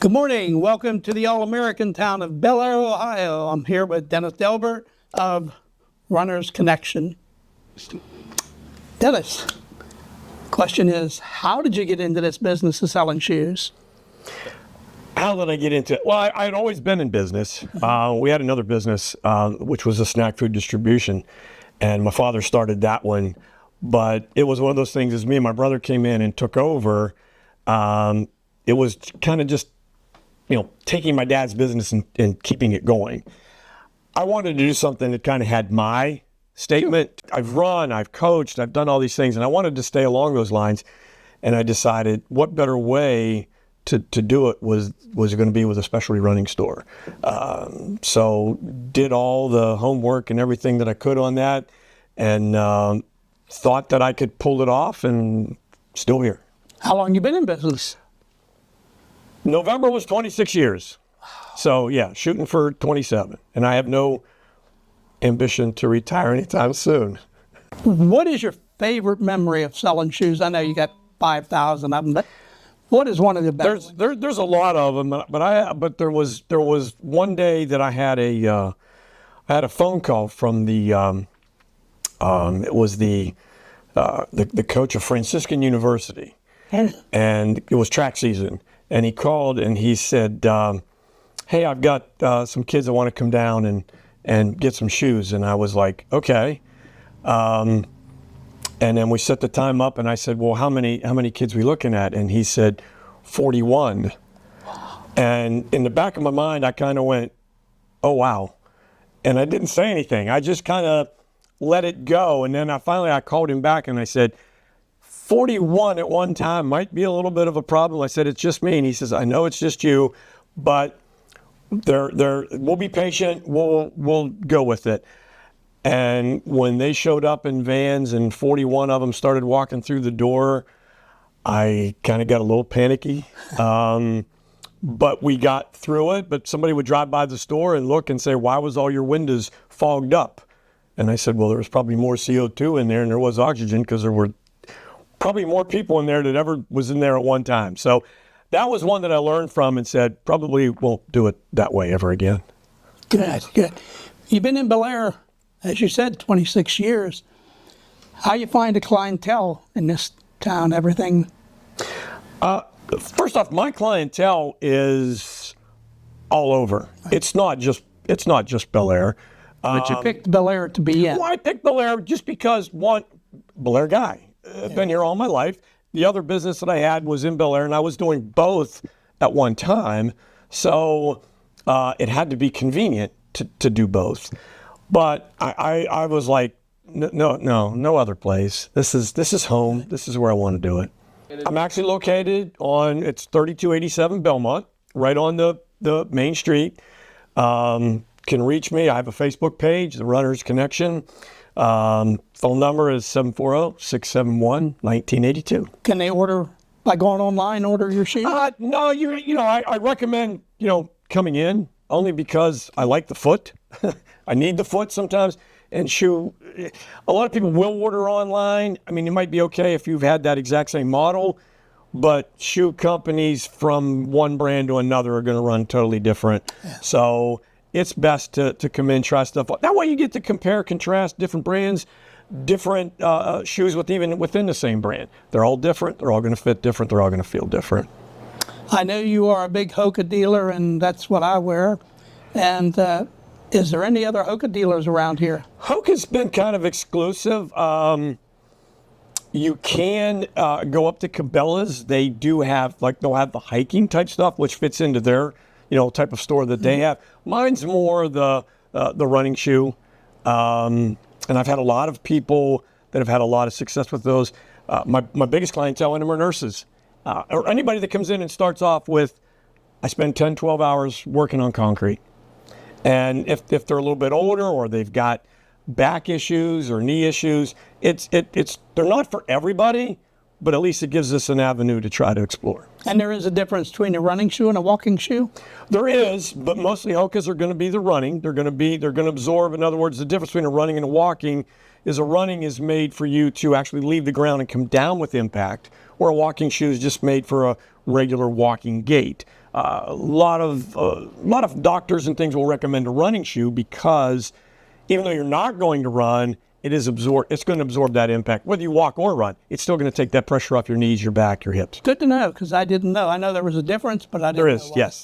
Good morning. Welcome to the all-American town of Bellaire, Ohio. I'm here with Dennis Delbert of Runners Connection. Dennis, question is, how did you get into this business of selling shoes? How did I get into it? Well, I had always been in business. We had another business, which was a snack food distribution, and my father started that one. But it was one of those things, as me and my brother came in and took over, it was kind of just, taking my dad's business and keeping it going. I wanted to do something that kind of had my statement. Sure. I've run, I've coached, I've done all these things, and I wanted to stay along those lines. And I decided what better way to do it was going to be with a specialty running store. So did all the homework and everything that I could on that, and thought that I could pull it off, and still here. How long you been in business? November was 26 years. So yeah, shooting for 27. And I have no ambition to retire anytime soon. What is your favorite memory of selling shoes? I know you got 5,000 of them, but what is one of the best? There's a lot of them, but there was one day that I had a phone call from the it was the coach of Franciscan University, and it was track season. And he called and he said, hey, I've got some kids that want to come down and get some shoes. And I was like, okay. And then we set the time up, and I said, well, how many kids are we looking at? And he said, 41. And in the back of my mind, I kind of went, oh, wow. And I didn't say anything. I just kind of let it go. And then I called him back and I said, 41 at one time might be a little bit of a problem. I said, it's just me. And he says, I know it's just you, but we'll be patient. We'll go with it. And when they showed up in vans and 41 of them started walking through the door, I kind of got a little panicky. But we got through it. But somebody would drive by the store and look and say, why was all your windows fogged up? And I said, well, there was probably more CO2 in there than there was oxygen, because there were probably more people in there than ever was in there at one time. So that was one that I learned from and said, probably won't do it that way ever again. Good. You've been in Bellaire, as you said, 26 years. How you find a clientele in this town, everything? First off, my clientele is all over. Right. It's not just Bellaire. But you picked Bellaire to be in. Well, I picked Bellaire just because, one, Bellaire guy. I've been here all my life. The other business that I had was in Bellaire, and I was doing both at one time. So it had to be convenient to do both. But I was like, no other place. This is home. This is where I want to do it. I'm actually located it's 3287 Belmont, right on the main street. Can reach me. I have a Facebook page, The Runners Connection. Phone number is 740-671-1982. Can they order by going online, order your shoes? No, I recommend, coming in only because I like the foot. I need the foot sometimes. And shoe, a lot of people will order online. I mean, it might be okay if you've had that exact same model, but shoe companies from one brand to another are going to run totally different. Yeah. So it's best to come in, try stuff. That way you get to compare, contrast different brands, different shoes even within the same brand. They're all different. They're all going to fit different. They're all going to feel different. I know you are a big Hoka dealer, and that's what I wear. And is there any other Hoka dealers around here? Hoka's been kind of exclusive. You can go up to Cabela's. They do have, they'll have the hiking type stuff, which fits into their type of store that they have. Mine's more the running shoe. And I've had a lot of people that have had a lot of success with those. My biggest clientele in them are nurses. Or anybody that comes in and starts off with, I spend 10, 12 hours working on concrete. And if they're a little bit older, or they've got back issues or knee issues, they're not for everybody, but at least it gives us an avenue to try to explore. And there is a difference between a running shoe and a walking shoe? There is, but mostly Hokas are going to be the running. They're going to absorb. In other words, the difference between a running and a walking is a running is made for you to actually leave the ground and come down with impact, where a walking shoe is just made for a regular walking gait. a lot of doctors and things will recommend a running shoe because even though you're not going to run, it's going to absorb that impact. Whether you walk or run, it's still going to take that pressure off your knees, your back, your hips. Good to know, because I didn't know. I know there was a difference, but I didn't There know is, why. yes.